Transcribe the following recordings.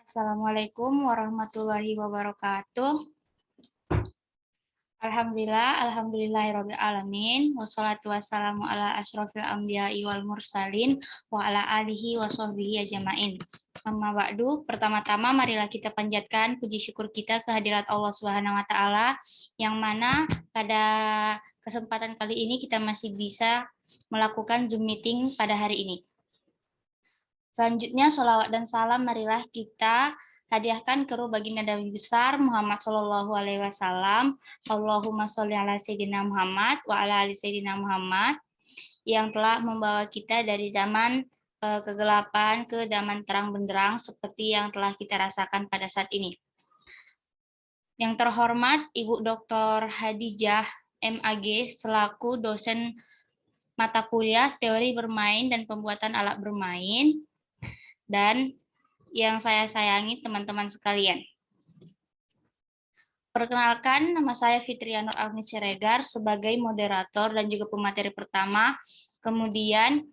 Assalamualaikum warahmatullahi wabarakatuh. Alhamdulillahirabbil alamin. Wassalatu wassalamu ala asyrofil anbiya'i wal mursalin wa ala alihi wa sahbihi ajmain. Amma ba'du, pertama-tama marilah kita panjatkan puji syukur kita kehadirat Allah Subhanahu wa taala yang mana pada kesempatan kali ini kita masih bisa melakukan Zoom meeting pada hari ini. Selanjutnya, sholawat dan salam marilah kita hadiahkan ke ruh baginda Nabi besar Muhammad Shallallahu Alaihi Wasallam. Allahumma sholli ala Sayyidina Muhammad wa ala ali Sayyidina Muhammad yang telah membawa kita dari zaman kegelapan ke zaman terang benderang seperti yang telah kita rasakan pada saat ini. Yang terhormat Ibu Dr. Hadijah MAG selaku dosen mata kuliah teori bermain dan pembuatan alat bermain, dan yang saya sayangi teman-teman sekalian. Perkenalkan, nama saya Fitria Nur Almi Siregar sebagai moderator dan juga pemateri pertama. Kemudian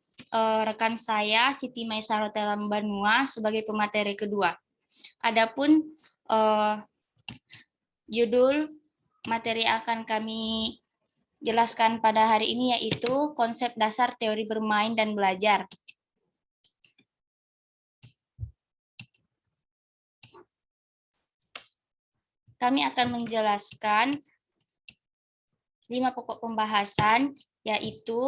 rekan saya Siti Maisarotela Banua sebagai pemateri kedua. Adapun judul materi akan kami jelaskan pada hari ini yaitu konsep dasar teori bermain dan belajar. Kami akan menjelaskan 5 pokok pembahasan, yaitu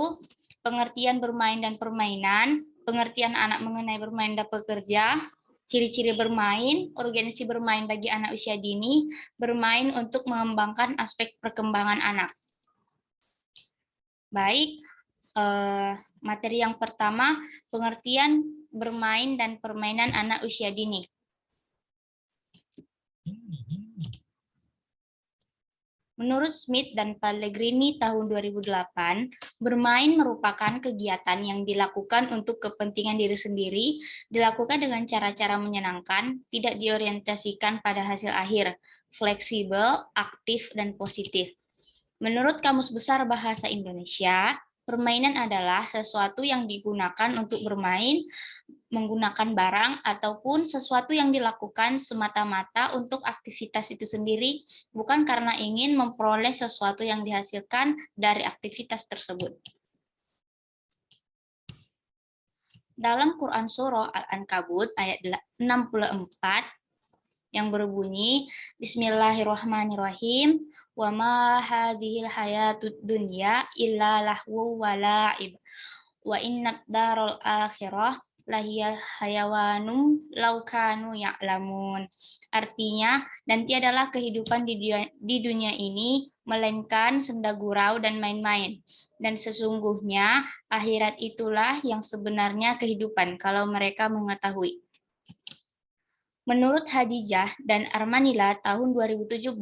pengertian bermain dan permainan, pengertian anak mengenai bermain dan bekerja, ciri-ciri bermain, urgensi bermain bagi anak usia dini, bermain untuk mengembangkan aspek perkembangan anak. Baik, materi yang pertama, pengertian bermain dan permainan anak usia dini. Menurut Smith dan Pellegrini tahun 2008, bermain merupakan kegiatan yang dilakukan untuk kepentingan diri sendiri, dilakukan dengan cara-cara menyenangkan, tidak diorientasikan pada hasil akhir, fleksibel, aktif, dan positif. Menurut Kamus Besar Bahasa Indonesia, permainan adalah sesuatu yang digunakan untuk bermain, menggunakan barang, ataupun sesuatu yang dilakukan semata-mata untuk aktivitas itu sendiri, bukan karena ingin memperoleh sesuatu yang dihasilkan dari aktivitas tersebut. Dalam Quran Surah Al-Ankabut ayat 64, yang berbunyi Bismillahirrahmanirrahim wa ma hadhil hayatud dunya illa lahu wa la'ib wa innad darul akhirah lahiyal hayawanum laukanu ya'lamun. Artinya, dan tiadalah kehidupan di dunia ini melainkan senda gurau dan main-main, dan sesungguhnya akhirat itulah yang sebenarnya kehidupan kalau mereka mengetahui. Menurut Hadijah dan Armanila tahun 2017,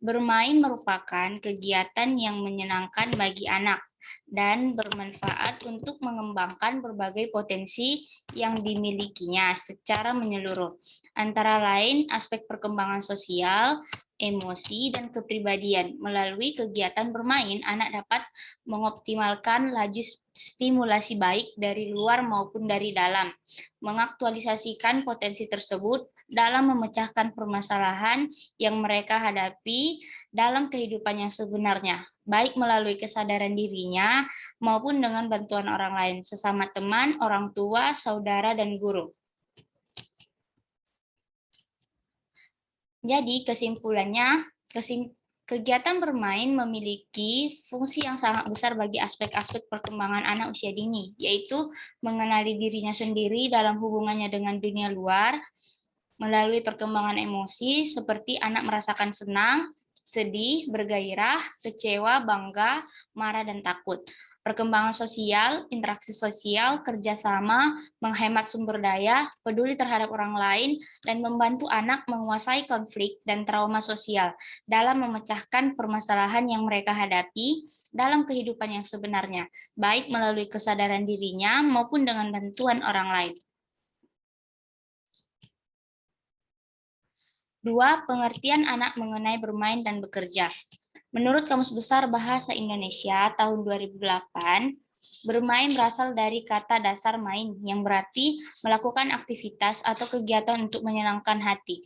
bermain merupakan kegiatan yang menyenangkan bagi anak dan bermanfaat untuk mengembangkan berbagai potensi yang dimilikinya secara menyeluruh. Antara lain aspek perkembangan sosial, emosi, dan kepribadian. Melalui kegiatan bermain, anak dapat mengoptimalkan laju stimulasi baik dari luar maupun dari dalam, mengaktualisasikan potensi tersebut dalam memecahkan permasalahan yang mereka hadapi dalam kehidupan yang sebenarnya, baik melalui kesadaran dirinya maupun dengan bantuan orang lain, sesama teman, orang tua, saudara, dan guru. Jadi kesimpulannya, kegiatan bermain memiliki fungsi yang sangat besar bagi aspek-aspek perkembangan anak usia dini, yaitu mengenali dirinya sendiri dalam hubungannya dengan dunia luar, melalui perkembangan emosi seperti anak merasakan senang, sedih, bergairah, kecewa, bangga, marah, dan takut. Perkembangan sosial, interaksi sosial, kerjasama, menghemat sumber daya, peduli terhadap orang lain, dan membantu anak menguasai konflik dan trauma sosial dalam memecahkan permasalahan yang mereka hadapi dalam kehidupan yang sebenarnya, baik melalui kesadaran dirinya maupun dengan bantuan orang lain. 2. Pengertian anak mengenai bermain dan bekerja. Menurut Kamus Besar Bahasa Indonesia tahun 2008, Bermain berasal dari kata dasar main, yang berarti melakukan aktivitas atau kegiatan untuk menyenangkan hati.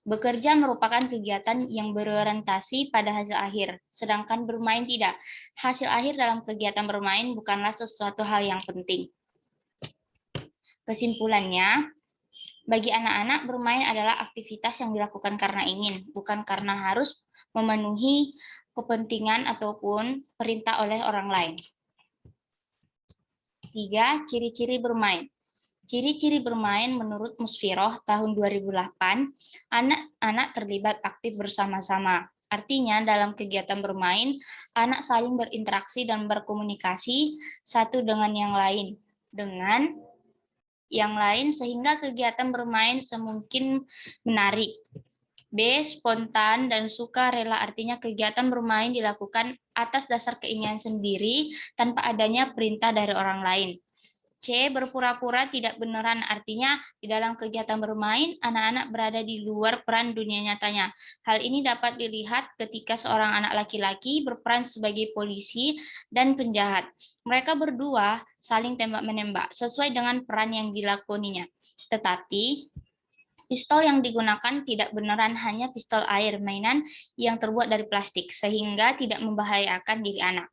Bekerja merupakan kegiatan yang berorientasi pada hasil akhir, sedangkan bermain tidak. Hasil akhir dalam kegiatan bermain bukanlah sesuatu hal yang penting. Kesimpulannya, bagi anak-anak, bermain adalah aktivitas yang dilakukan karena ingin, bukan karena harus memenuhi kepentingan ataupun perintah oleh orang lain. 3. Ciri-ciri bermain. Ciri-ciri bermain menurut Musfiroh tahun 2008, anak-anak terlibat aktif bersama-sama. Artinya dalam kegiatan bermain, anak saling berinteraksi dan berkomunikasi satu dengan yang lain sehingga kegiatan bermain semungkin menarik. B. Spontan dan suka rela, artinya kegiatan bermain dilakukan atas dasar keinginan sendiri tanpa adanya perintah dari orang lain. C. Berpura-pura tidak beneran, artinya di dalam kegiatan bermain, anak-anak berada di luar peran dunia nyatanya. Hal ini dapat dilihat ketika seorang anak laki-laki berperan sebagai polisi dan penjahat. Mereka berdua saling tembak-menembak sesuai dengan peran yang dilakoninya. Tetapi pistol yang digunakan tidak beneran, hanya pistol air mainan yang terbuat dari plastik, sehingga tidak membahayakan diri anak.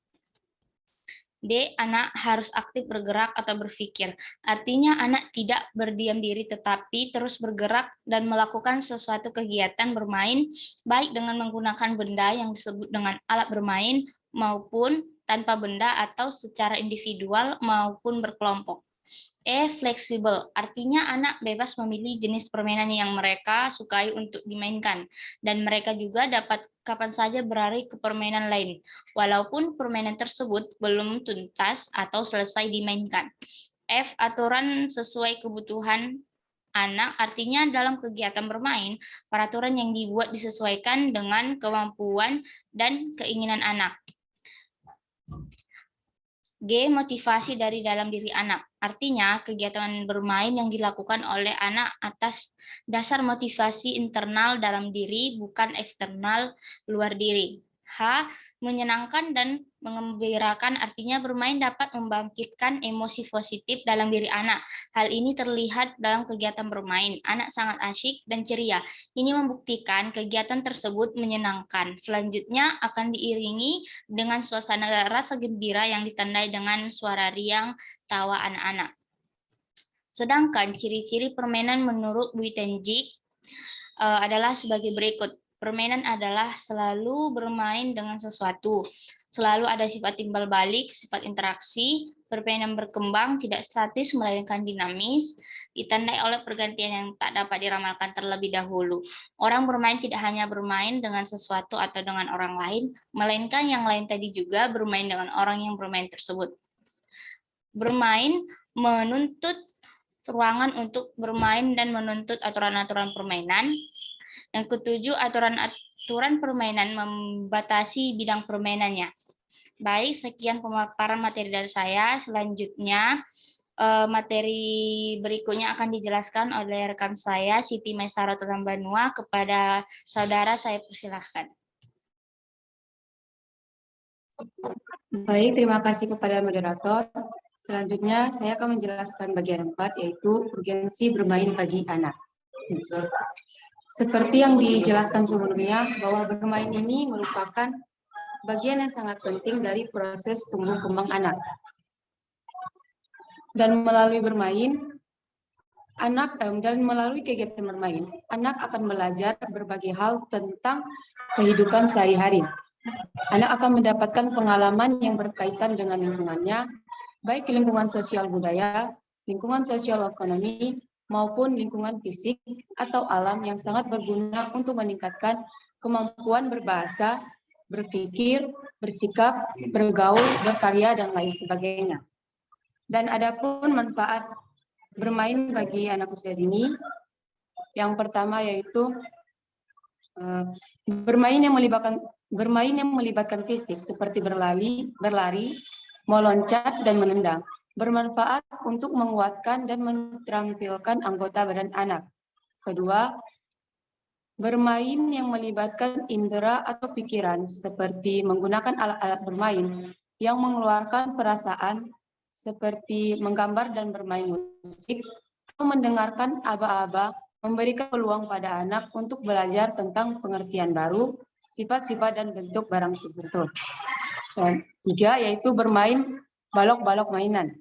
D. Anak harus aktif bergerak atau berpikir. Artinya anak tidak berdiam diri tetapi terus bergerak dan melakukan sesuatu kegiatan bermain, baik dengan menggunakan benda yang disebut dengan alat bermain maupun tanpa benda atau secara individual maupun berkelompok. E. Fleksibel, artinya anak bebas memilih jenis permainan yang mereka sukai untuk dimainkan, dan mereka juga dapat kapan saja beralih ke permainan lain, walaupun permainan tersebut belum tuntas atau selesai dimainkan. F. Aturan sesuai kebutuhan anak, artinya dalam kegiatan bermain, peraturan yang dibuat disesuaikan dengan kemampuan dan keinginan anak. G. Motivasi dari dalam diri anak. Artinya, kegiatan bermain yang dilakukan oleh anak atas dasar motivasi internal dalam diri, bukan eksternal luar diri. H. Menyenangkan dan mengembirakan, artinya bermain dapat membangkitkan emosi positif dalam diri anak. Hal ini terlihat dalam kegiatan bermain. Anak sangat asyik dan ceria. Ini membuktikan kegiatan tersebut menyenangkan. Selanjutnya akan diiringi dengan suasana rasa gembira yang ditandai dengan suara riang tawa anak-anak. Sedangkan ciri-ciri permainan menurut Buitenjik adalah sebagai berikut. Permainan adalah selalu bermain dengan sesuatu. Selalu ada sifat timbal balik, sifat interaksi, permainan berkembang, tidak statis melainkan dinamis, ditandai oleh pergantian yang tak dapat diramalkan terlebih dahulu. Orang bermain tidak hanya bermain dengan sesuatu atau dengan orang lain, melainkan yang lain tadi juga bermain dengan orang yang bermain tersebut. Bermain menuntut ruangan untuk bermain dan menuntut aturan-aturan permainan. Yang ketujuh, aturan permainan membatasi bidang permainannya. Baik, sekian pemaparan materi dari saya. Selanjutnya, materi berikutnya akan dijelaskan oleh rekan saya, Siti Maisaro Tambanua. Kepada saudara, saya persilahkan. Baik, terima kasih kepada moderator. Selanjutnya, saya akan menjelaskan bagian 4, yaitu urgensi bermain bagi anak. Seperti yang dijelaskan sebelumnya, bahwa bermain ini merupakan bagian yang sangat penting dari proses tumbuh kembang anak. Dan melalui bermain, dan melalui kegiatan bermain, anak akan belajar berbagai hal tentang kehidupan sehari-hari. Anak akan mendapatkan pengalaman yang berkaitan dengan lingkungannya, baik lingkungan sosial budaya, lingkungan sosial ekonomi, maupun lingkungan fisik atau alam yang sangat berguna untuk meningkatkan kemampuan berbahasa, berpikir, bersikap, bergaul, berkarya, dan lain sebagainya. Dan adapun manfaat bermain bagi anak usia dini, yang pertama yaitu bermain yang melibatkan fisik seperti berlari, meloncat, dan menendang. Bermanfaat untuk menguatkan dan menterampilkan anggota badan anak. Kedua, bermain yang melibatkan indera atau pikiran seperti menggunakan alat-alat bermain yang mengeluarkan perasaan seperti menggambar dan bermain musik, atau mendengarkan aba-aba, memberikan peluang pada anak untuk belajar tentang pengertian baru, sifat-sifat dan bentuk barang tertentu. Dan 3, yaitu bermain balok-balok mainan.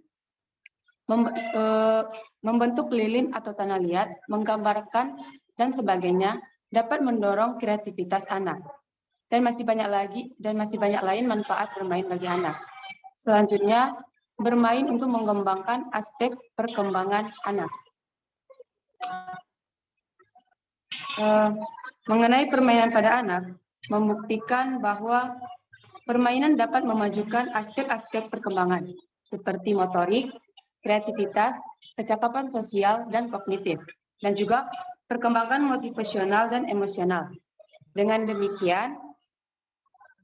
Membentuk lilin atau tanah liat, menggambarkan, dan sebagainya dapat mendorong kreativitas anak. Dan masih banyak lain manfaat bermain bagi anak. Selanjutnya, bermain untuk mengembangkan aspek perkembangan anak. Mengenai permainan pada anak, membuktikan bahwa permainan dapat memajukan aspek-aspek perkembangan, seperti motorik, kreativitas, kecakapan sosial, dan kognitif, dan juga perkembangan motivasional dan emosional. Dengan demikian,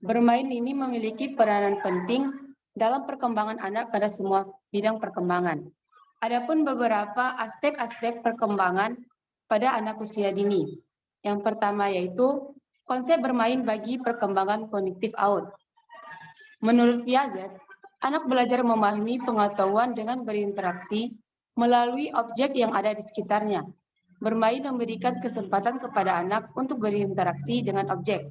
bermain ini memiliki peranan penting dalam perkembangan anak pada semua bidang perkembangan. Adapun beberapa aspek-aspek perkembangan pada anak usia dini. Yang pertama yaitu konsep bermain bagi perkembangan kognitif AUD. Menurut Piaget, anak belajar memahami pengetahuan dengan berinteraksi melalui objek yang ada di sekitarnya. Bermain memberikan kesempatan kepada anak untuk berinteraksi dengan objek.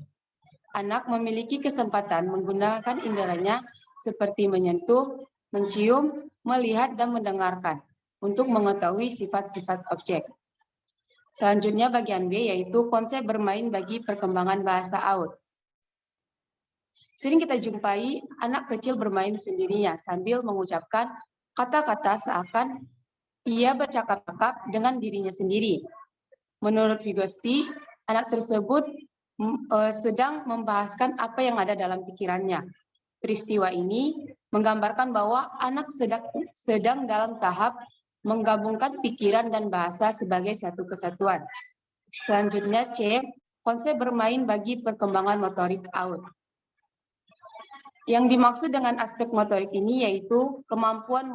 Anak memiliki kesempatan menggunakan inderanya seperti menyentuh, mencium, melihat, dan mendengarkan untuk mengetahui sifat-sifat objek. Selanjutnya bagian B yaitu konsep bermain bagi perkembangan bahasa AUD. Sering kita jumpai anak kecil bermain sendirinya sambil mengucapkan kata-kata seakan ia bercakap-cakap dengan dirinya sendiri. Menurut Vygotsky, anak tersebut sedang membahaskan apa yang ada dalam pikirannya. Peristiwa ini menggambarkan bahwa anak sedang dalam tahap menggabungkan pikiran dan bahasa sebagai satu kesatuan. Selanjutnya C, konsep bermain bagi perkembangan motorik AUD. Yang dimaksud dengan aspek motorik ini yaitu kemampuan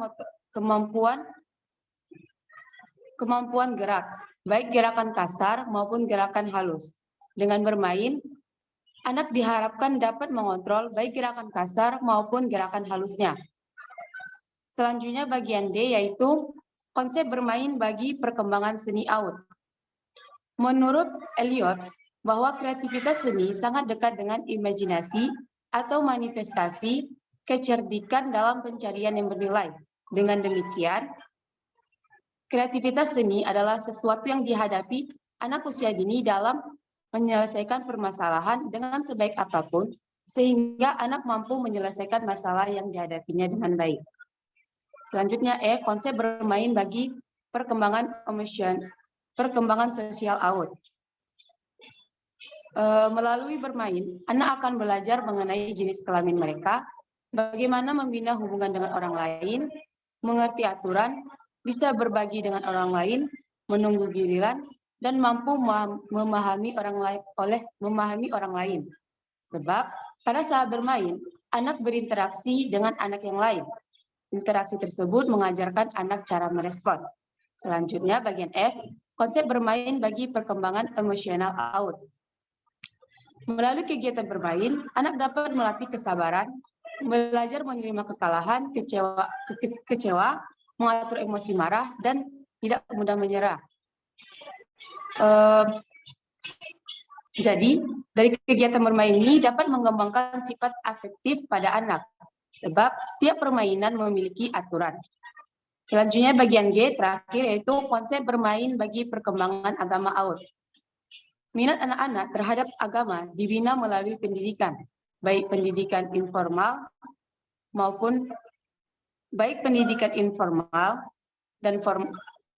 gerak, baik gerakan kasar maupun gerakan halus. Dengan bermain, anak diharapkan dapat mengontrol baik gerakan kasar maupun gerakan halusnya. Selanjutnya bagian D yaitu konsep bermain bagi perkembangan seni AUD. Menurut Eliot, bahwa kreativitas seni sangat dekat dengan imajinasi atau manifestasi kecerdikan dalam pencarian yang bernilai. Dengan demikian, kreativitas seni adalah sesuatu yang dihadapi anak usia dini dalam menyelesaikan permasalahan dengan sebaik apapun, sehingga anak mampu menyelesaikan masalah yang dihadapinya dengan baik. Selanjutnya E, konsep bermain bagi perkembangan sosial AUD. Melalui bermain, anak akan belajar mengenai jenis kelamin mereka, bagaimana membina hubungan dengan orang lain, mengerti aturan, bisa berbagi dengan orang lain, menunggu giliran, dan mampu memahami orang lain. Sebab pada saat bermain, anak berinteraksi dengan anak yang lain. Interaksi tersebut mengajarkan anak cara merespon. Selanjutnya bagian F, konsep bermain bagi perkembangan emosional AUD. Melalui kegiatan bermain, anak dapat melatih kesabaran, belajar menerima kekalahan, kecewa, mengatur emosi marah, dan tidak mudah menyerah. Jadi, dari kegiatan bermain ini dapat mengembangkan sifat afektif pada anak, sebab setiap permainan memiliki aturan. Selanjutnya bagian G, terakhir, yaitu konsep bermain bagi perkembangan agama AUD. Minat anak-anak terhadap agama dibina melalui pendidikan, baik pendidikan informal dan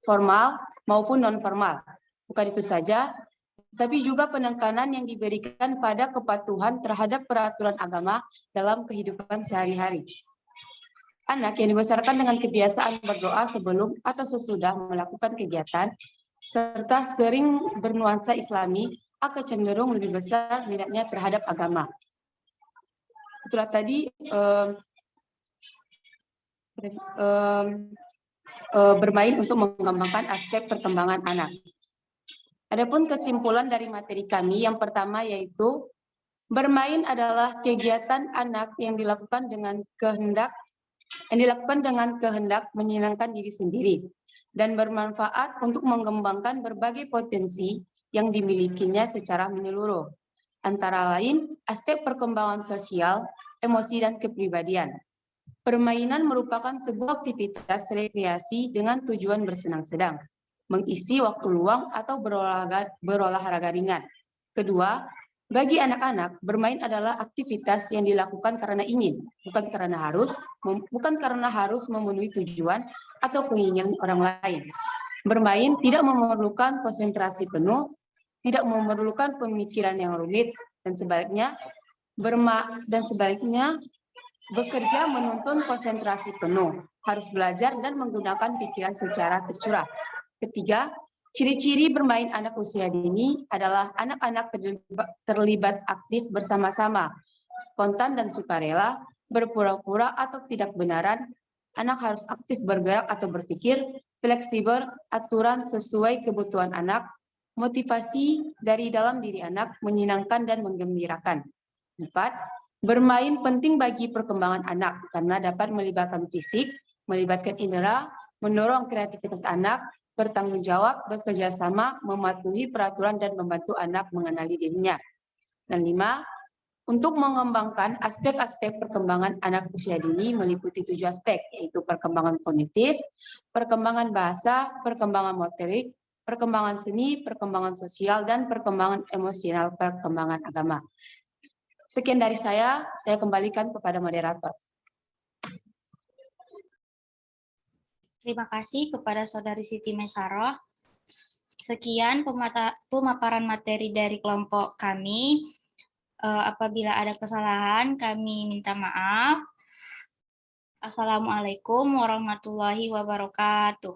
formal maupun non-formal. Bukan itu saja, tapi juga penekanan yang diberikan pada kepatuhan terhadap peraturan agama dalam kehidupan sehari-hari. Anak yang dibesarkan dengan kebiasaan berdoa sebelum atau sesudah melakukan kegiatan, serta sering bernuansa Islami, akan cenderung lebih besar minatnya terhadap agama. Itulah tadi bermain untuk mengembangkan aspek perkembangan anak. Adapun kesimpulan dari materi kami, yang pertama yaitu bermain adalah kegiatan anak yang dilakukan dengan kehendak yang dilakukan dengan kehendak menyenangkan diri sendiri dan bermanfaat untuk mengembangkan berbagai potensi yang dimilikinya secara menyeluruh. Antara lain, aspek perkembangan sosial, emosi, dan kepribadian. Permainan merupakan sebuah aktivitas rekreasi dengan tujuan bersenang-senang, mengisi waktu luang atau berolahraga ringan. Kedua, bagi anak-anak, bermain adalah aktivitas yang dilakukan karena ingin, bukan karena harus memenuhi tujuan atau keinginan orang lain. Bermain tidak memerlukan konsentrasi penuh, tidak memerlukan pemikiran yang rumit, dan sebaliknya bekerja menuntun konsentrasi penuh, harus belajar dan menggunakan pikiran secara tercurah. Ketiga, ciri-ciri bermain anak usia dini adalah anak-anak terlibat aktif bersama-sama, spontan dan sukarela, berpura-pura atau tidak benaran, anak harus aktif bergerak atau berpikir, fleksibel, aturan sesuai kebutuhan anak, motivasi dari dalam diri anak, menyenangkan dan menggembirakan. 4. Bermain penting bagi perkembangan anak karena dapat melibatkan fisik, melibatkan indera, mendorong kreativitas anak, bertanggung jawab, bekerja sama, mematuhi peraturan, dan membantu anak mengenali dirinya. Dan 5. Untuk mengembangkan aspek-aspek perkembangan anak usia dini meliputi 7 aspek, yaitu perkembangan kognitif, perkembangan bahasa, perkembangan motorik, perkembangan seni, perkembangan sosial, dan perkembangan emosional, perkembangan agama. Sekian dari saya kembalikan kepada moderator. Terima kasih kepada Saudari Siti Mesaroh. Sekian pemaparan materi dari kelompok kami. Apabila ada kesalahan, kami minta maaf. Assalamualaikum warahmatullahi wabarakatuh.